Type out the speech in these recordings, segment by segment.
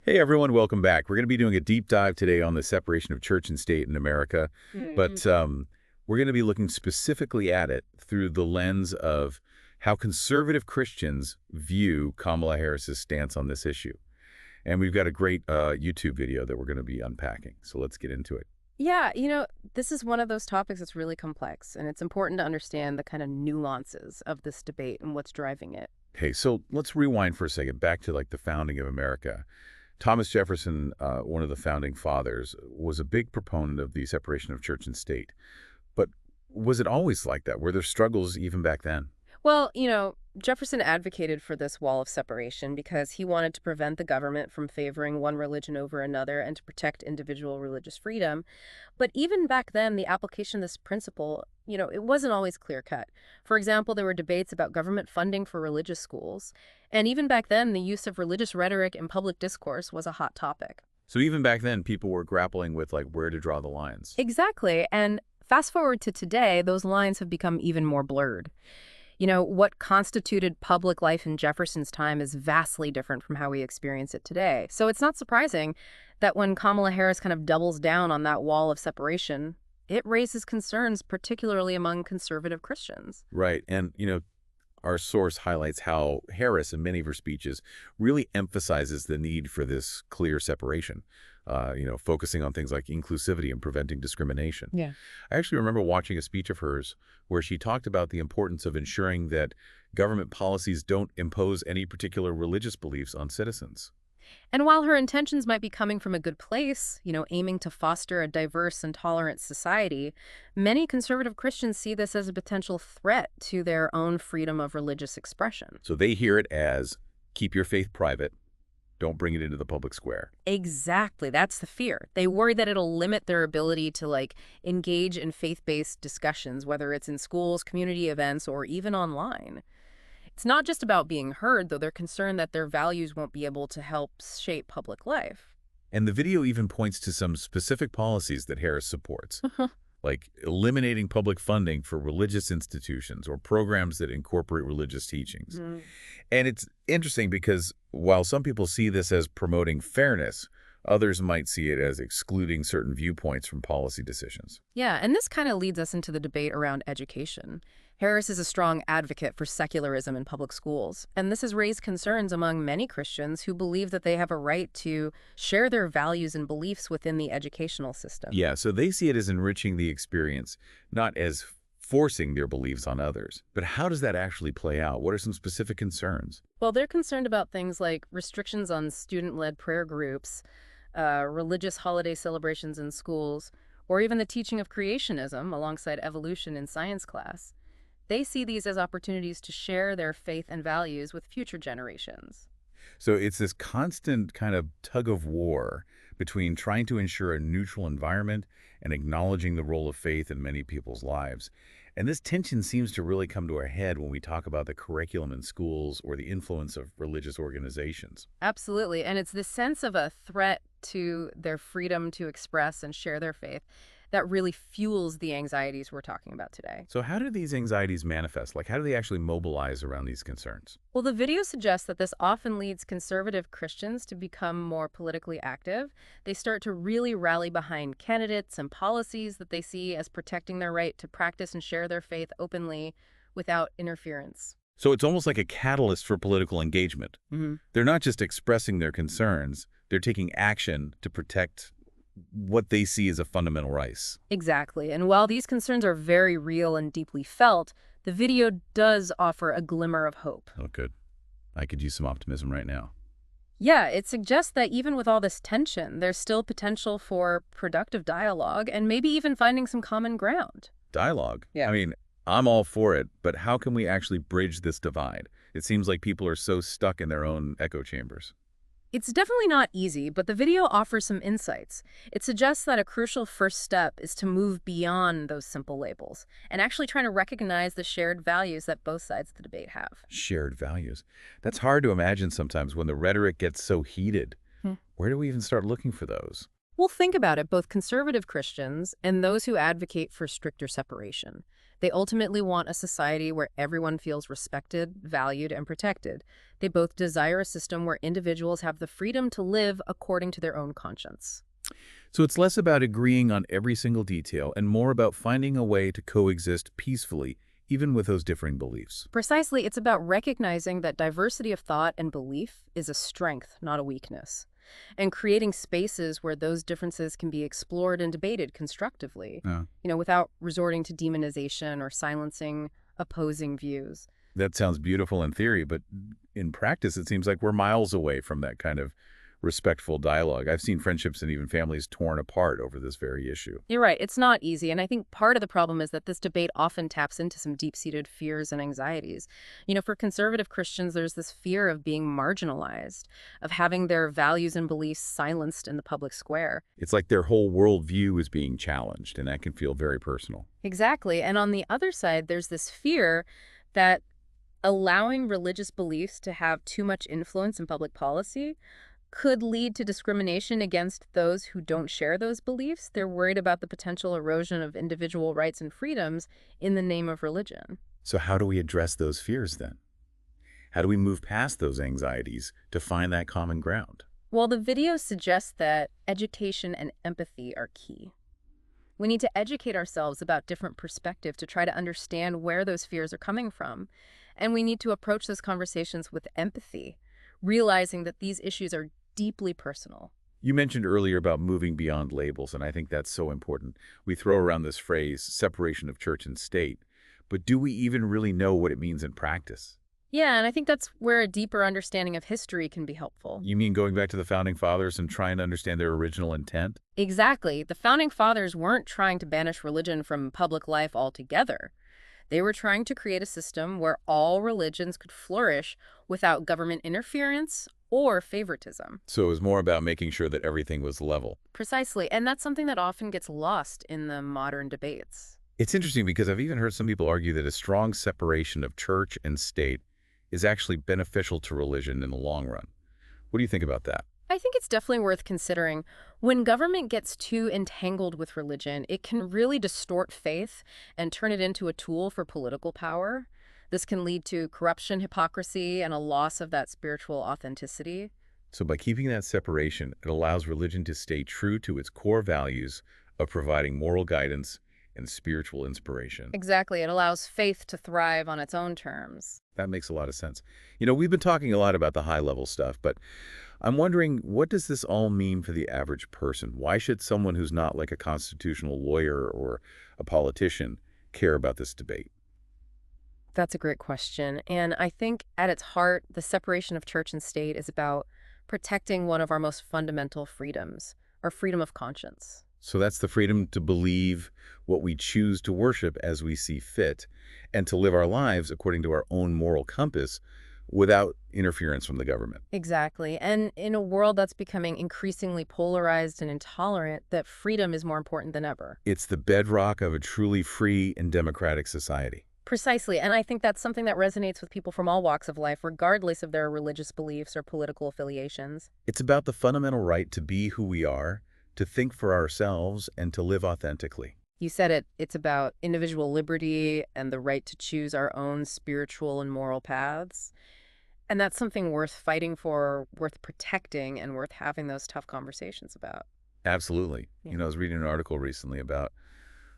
Hey everyone, welcome back. We're going to be doing a deep dive today on the separation of church and state in America, Mhm. but we're going to be looking specifically at it through the lens of how conservative Christians view Kamala Harris's stance on this issue. And we've got a great YouTube video that we're going to be unpacking, so let's get into it. Yeah, this is one of those topics that's really complex, and it's important to understand the kind of nuances of this debate and what's driving it. Okay, so let's rewind for a second back to like the founding of America. Thomas Jefferson, one of the founding fathers, was a big proponent of the separation of church and state. But was it always like that? Were there struggles even back then? Well, Jefferson advocated for this wall of separation because he wanted to prevent the government from favoring one religion over another and to protect individual religious freedom. But even back then, the application of this principle, it wasn't always clear cut. For example, there were debates about government funding for religious schools. And even back then, the use of religious rhetoric in public discourse was a hot topic. So even back then, people were grappling with like where to draw the lines. Exactly. And fast forward to today, those lines have become even more blurred. What constituted public life in Jefferson's time is vastly different from how we experience it today. So it's not surprising that when Kamala Harris kind of doubles down on that wall of separation, it raises concerns, particularly among conservative Christians. Right. And, our source highlights how Harris, in many of her speeches, really emphasizes the need for this clear separation, focusing on things like inclusivity and preventing discrimination. Yeah. I actually remember watching a speech of hers where she talked about the importance of ensuring that government policies don't impose any particular religious beliefs on citizens. And while her intentions might be coming from a good place, aiming to foster a diverse and tolerant society, many conservative Christians see this as a potential threat to their own freedom of religious expression. So they hear it as keep your faith private, don't bring it into the public square. Exactly. That's the fear. They worry that it'll limit their ability to engage in faith-based discussions, whether it's in schools, community events, or even online. It's not just about being heard, though. They're concerned that their values won't be able to help shape public life. And the video even points to some specific policies that Harris supports, like eliminating public funding for religious institutions or programs that incorporate religious teachings. Mhm. And it's interesting because while some people see this as promoting fairness, others might see it as excluding certain viewpoints from policy decisions. Yeah, and this kind of leads us into the debate around education. Harris is a strong advocate for secularism in public schools, and this has raised concerns among many Christians who believe that they have a right to share their values and beliefs within the educational system. Yeah, so they see it as enriching the experience, not as forcing their beliefs on others. But how does that actually play out? What are some specific concerns? Well, they're concerned about things like restrictions on student-led prayer groups, religious holiday celebrations in schools, or even the teaching of creationism alongside evolution in science class. They see these as opportunities to share their faith and values with future generations. So it's this constant kind of tug of war between trying to ensure a neutral environment and acknowledging the role of faith in many people's lives. And this tension seems to really come to a head when we talk about the curriculum in schools or the influence of religious organizations. Absolutely. And it's this sense of a threat to their freedom to express and share their faith that really fuels the anxieties we're talking about today. So how do these anxieties manifest? Like, how do they actually mobilize around these concerns? Well, the video suggests that this often leads conservative Christians to become more politically active. They start to really rally behind candidates and policies that they see as protecting their right to practice and share their faith openly without interference. So it's almost like a catalyst for political engagement. Hmm. They're not just expressing their concerns, they're taking action to protect what they see as a fundamental right. Exactly. And while these concerns are very real and deeply felt, the video does offer a glimmer of hope. Oh, good. I could use some optimism right now. Yeah, it suggests that even with all this tension, there's still potential for productive dialogue and maybe even finding some common ground. Dialogue. Yeah. I mean, I'm all for it, but how can we actually bridge this divide? It seems like people are so stuck in their own echo chambers. It's definitely not easy, but the video offers some insights. It suggests that a crucial first step is to move beyond those simple labels and actually trying to recognize the shared values that both sides of the debate have. Shared values. That's hard to imagine sometimes when the rhetoric gets so heated. Hmm. Where do we even start looking for those? Well, think about it. Both conservative Christians and those who advocate for stricter separation. They ultimately want a society where everyone feels respected, valued, and protected. They both desire a system where individuals have the freedom to live according to their own conscience. So it's less about agreeing on every single detail and more about finding a way to coexist peacefully, even with those differing beliefs. Precisely, it's about recognizing that diversity of thought and belief is a strength, not a weakness, and creating spaces where those differences can be explored and debated constructively, Yeah. without resorting to demonization or silencing opposing views. That sounds beautiful in theory, but in practice, it seems like we're miles away from that kind of respectful dialogue. I've seen friendships and even families torn apart over this very issue. You're right, it's not easy, and I think part of the problem is that this debate often taps into some deep-seated fears and anxieties. For conservative Christians, there's this fear of being marginalized, of having their values and beliefs silenced in the public square. It's like their whole worldview is being challenged, and that can feel very personal. Exactly, and on the other side, there's this fear that allowing religious beliefs to have too much influence in public policy could lead to discrimination against those who don't share those beliefs. They're worried about the potential erosion of individual rights and freedoms in the name of religion. So how do we address those fears then? How do we move past those anxieties to find that common ground? Well, the video suggests that education and empathy are key. We need to educate ourselves about different perspectives to try to understand where those fears are coming from. And we need to approach those conversations with empathy, realizing that these issues are deeply personal. You mentioned earlier about moving beyond labels, and I think that's so important. We throw around this phrase, separation of church and state, but do we even really know what it means in practice? Yeah, and I think that's where a deeper understanding of history can be helpful. You mean going back to the Founding Fathers and trying to understand their original intent? Exactly. The Founding Fathers weren't trying to banish religion from public life altogether. They were trying to create a system where all religions could flourish without government interference or favoritism. So it was more about making sure that everything was level. Precisely, and that's something that often gets lost in the modern debates. It's interesting because I've even heard some people argue that a strong separation of church and state is actually beneficial to religion in the long run. What do you think about that? I think it's definitely worth considering. When government gets too entangled with religion, it can really distort faith and turn it into a tool for political power. This can lead to corruption, hypocrisy, and a loss of that spiritual authenticity. So by keeping that separation, it allows religion to stay true to its core values of providing moral guidance and spiritual inspiration. Exactly. It allows faith to thrive on its own terms. That makes a lot of sense. We've been talking a lot about the high-level stuff, but I'm wondering, what does this all mean for the average person? Why should someone who's not like a constitutional lawyer or a politician care about this debate? That's a great question. And I think at its heart, the separation of church and state is about protecting one of our most fundamental freedoms, our freedom of conscience. So that's the freedom to believe what we choose to worship as we see fit and to live our lives according to our own moral compass without interference from the government. Exactly. And in a world that's becoming increasingly polarized and intolerant, that freedom is more important than ever. It's the bedrock of a truly free and democratic society. Precisely. And I think that's something that resonates with people from all walks of life, regardless of their religious beliefs or political affiliations. It's about the fundamental right to be who we are, to think for ourselves, and to live authentically. You said it. It's about individual liberty and the right to choose our own spiritual and moral paths. And that's something worth fighting for, worth protecting, and worth having those tough conversations about. Absolutely. Yeah. I was reading an article recently about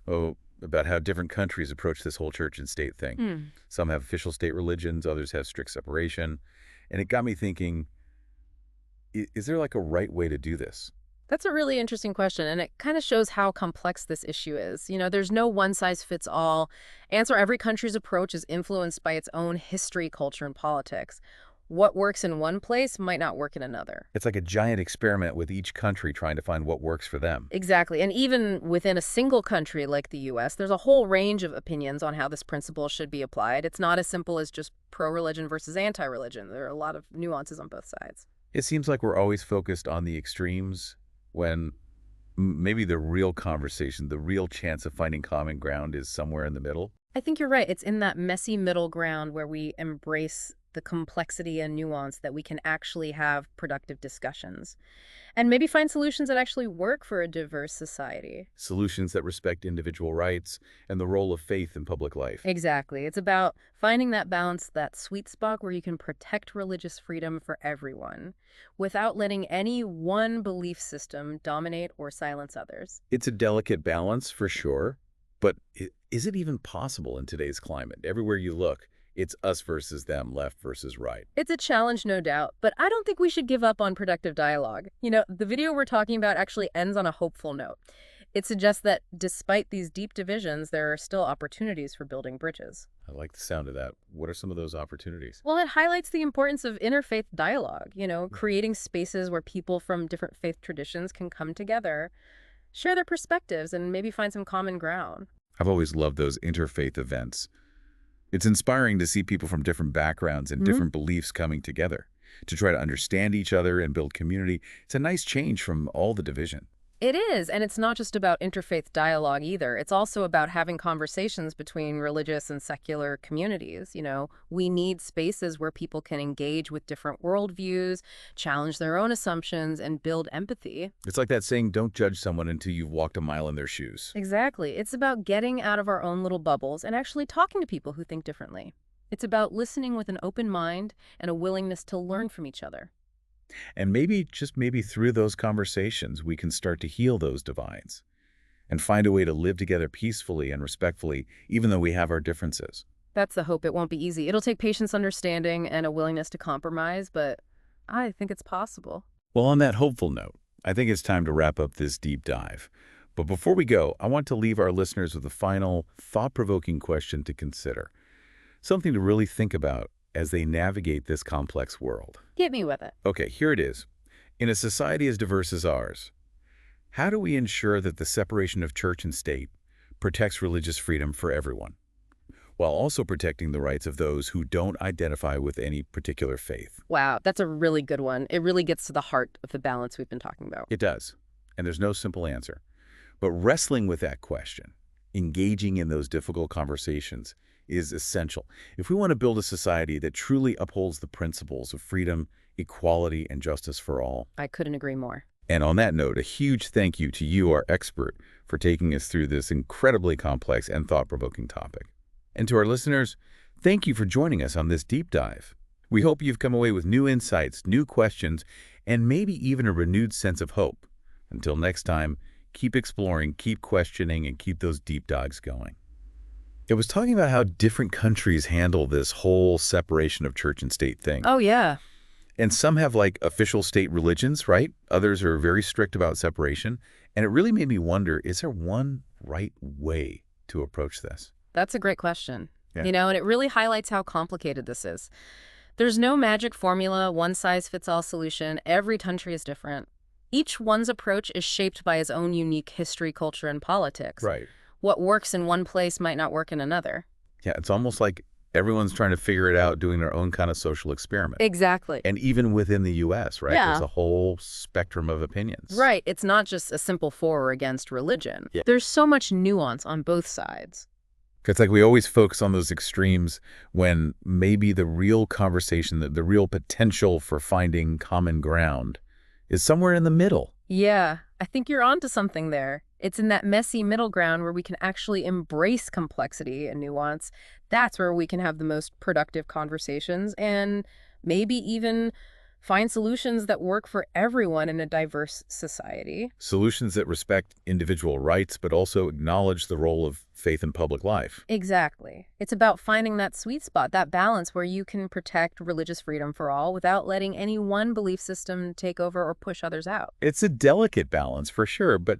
how different countries approach this whole church and state thing. Mm. Some have official state religions, others have strict separation. And it got me thinking, is there like a right way to do this? That's a really interesting question, and it kind of shows how complex this issue is. There's no one-size-fits-all answer. Every country's approach is influenced by its own history, culture, and politics. What works in one place might not work in another. It's like a giant experiment with each country trying to find what works for them. Exactly. And even within a single country like the U.S., there's a whole range of opinions on how this principle should be applied. It's not as simple as just pro-religion versus anti-religion. There are a lot of nuances on both sides. It seems like we're always focused on the extremes when maybe the real conversation, the real chance of finding common ground is somewhere in the middle. I think you're right. It's in that messy middle ground where we embrace the complexity and nuance that we can actually have productive discussions and maybe find solutions that actually work for a diverse society. Solutions that respect individual rights and the role of faith in public life. Exactly. It's about finding that balance, that sweet spot where you can protect religious freedom for everyone without letting any one belief system dominate or silence others. It's a delicate balance for sure, but is it even possible in today's climate? Everywhere you look, it's us versus them, left versus right. It's a challenge, no doubt, but I don't think we should give up on productive dialogue. The video we're talking about actually ends on a hopeful note. It suggests that despite these deep divisions, there are still opportunities for building bridges. I like the sound of that. What are some of those opportunities? Well, it highlights the importance of interfaith dialogue, creating spaces where people from different faith traditions can come together, share their perspectives, and maybe find some common ground. I've always loved those interfaith events. It's inspiring to see people from different backgrounds and different beliefs coming together to try to understand each other and build community. It's a nice change from all the division. It is, and it's not just about interfaith dialogue either. It's also about having conversations between religious and secular communities. We need spaces where people can engage with different worldviews, challenge their own assumptions, and build empathy. It's like that saying, don't judge someone until you've walked a mile in their shoes. Exactly. It's about getting out of our own little bubbles and actually talking to people who think differently. It's about listening with an open mind and a willingness to learn from each other. And maybe, just maybe through those conversations, we can start to heal those divides and find a way to live together peacefully and respectfully, even though we have our differences. That's the hope. It won't be easy. It'll take patience, understanding, and a willingness to compromise, but I think it's possible. Well, on that hopeful note, I think it's time to wrap up this deep dive. But before we go, I want to leave our listeners with a final, thought-provoking question to consider. Something to really think about as they navigate this complex world. Hit me with it. Okay, here it is. In a society as diverse as ours, how do we ensure that the separation of church and state protects religious freedom for everyone, while also protecting the rights of those who don't identify with any particular faith? Wow, that's a really good one. It really gets to the heart of the balance we've been talking about. It does, and there's no simple answer. But wrestling with that question, engaging in those difficult conversations, is essential if we want to build a society that truly upholds the principles of freedom, equality, and justice for all. I couldn't agree more. And on that note, a huge thank you to you, our expert, for taking us through this incredibly complex and thought-provoking topic. And to our listeners, thank you for joining us on this deep dive. We hope you've come away with new insights, new questions, and maybe even a renewed sense of hope. Until next time, keep exploring, keep questioning, and keep those deep dives going. It was talking about how different countries handle this whole separation of church and state thing. Oh, yeah. And some have like official state religions, right? Others are very strict about separation. And it really made me wonder, is there one right way to approach this? That's a great question. Yeah. And it really highlights how complicated this is. There's no magic formula, one-size-fits-all solution. Every country is different. Each one's approach is shaped by its own unique history, culture, and politics. Right. What works in one place might not work in another. Yeah, it's almost like everyone's trying to figure it out, doing their own kind of social experiment. Exactly. And even within the U.S., right? Yeah. There's a whole spectrum of opinions. Right. It's not just a simple for or against religion. Yeah. There's so much nuance on both sides. It's like we always focus on those extremes when maybe the real conversation, the real potential for finding common ground is somewhere in the middle. Yeah, I think you're onto something there. It's in that messy middle ground where we can actually embrace complexity and nuance. That's where we can have the most productive conversations and maybe even find solutions that work for everyone in a diverse society. Solutions that respect individual rights, but also acknowledge the role of faith in public life. Exactly. It's about finding that sweet spot, that balance where you can protect religious freedom for all without letting any one belief system take over or push others out. It's a delicate balance for sure, but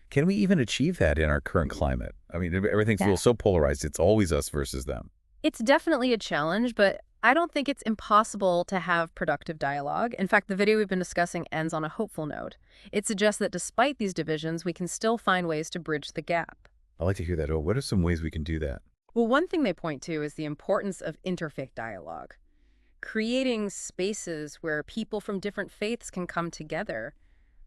can we even achieve that in our current climate? I mean, everything feels so polarized. It's always us versus them. It's definitely a challenge, but I don't think it's impossible to have productive dialogue. In fact, the video we've been discussing ends on a hopeful note. It suggests that despite these divisions, we can still find ways to bridge the gap. I like to hear that. Oh, what are some ways we can do that? Well, one thing they point to is the importance of interfaith dialogue. Creating spaces where people from different faiths can come together,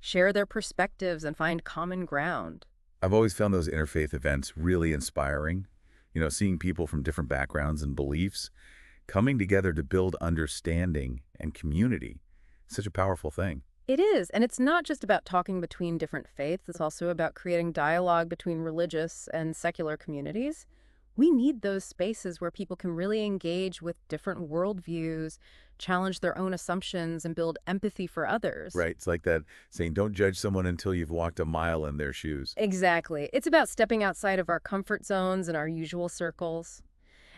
share their perspectives, and find common ground. I've always found those interfaith events really inspiring. You know, seeing people from different backgrounds and beliefs coming together to build understanding and community. Such a powerful thing. It is, and it's not just about talking between different faiths, it's also about creating dialogue between religious and secular communities. We need those spaces where people can really engage with different worldviews, challenge their own assumptions, and build empathy for others. Right. It's like that saying, don't judge someone until you've walked a mile in their shoes. Exactly. It's about stepping outside of our comfort zones and our usual circles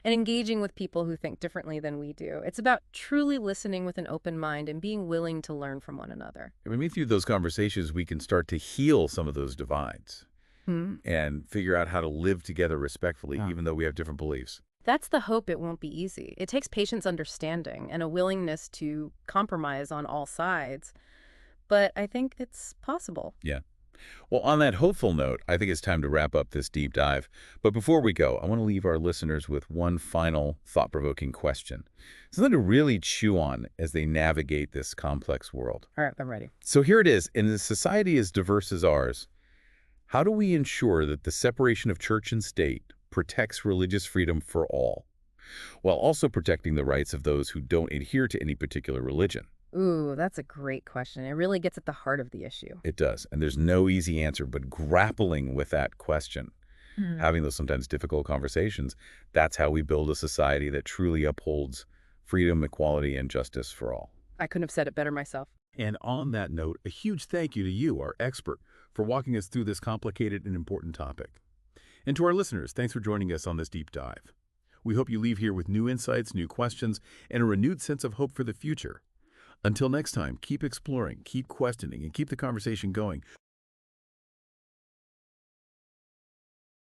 and engaging with people who think differently than we do. It's about truly listening with an open mind and being willing to learn from one another. And maybe through those conversations, we can start to heal some of those divides Hmm. and figure out how to live together respectfully, Yeah. even though we have different beliefs. That's the hope. It won't be easy. It takes patience, understanding, and a willingness to compromise on all sides. But I think it's possible. Yeah. Well, on that hopeful note, I think it's time to wrap up this deep dive. But before we go, I want to leave our listeners with one final thought-provoking question. Something to really chew on as they navigate this complex world. All right, I'm ready. So here it is. In a society as diverse as ours, how do we ensure that the separation of church and state protects religious freedom for all, while also protecting the rights of those who don't adhere to any particular religion? Ooh, that's a great question. It really gets at the heart of the issue. It does. And there's no easy answer, but grappling with that question, Hmm. having those sometimes difficult conversations, that's how we build a society that truly upholds freedom, equality, and justice for all. I couldn't have said it better myself. And on that note, a huge thank you to you, our expert, for walking us through this complicated and important topic. And to our listeners, thanks for joining us on this deep dive. We hope you leave here with new insights, new questions, and a renewed sense of hope for the future. Until next time, keep exploring, keep questioning, and keep the conversation going.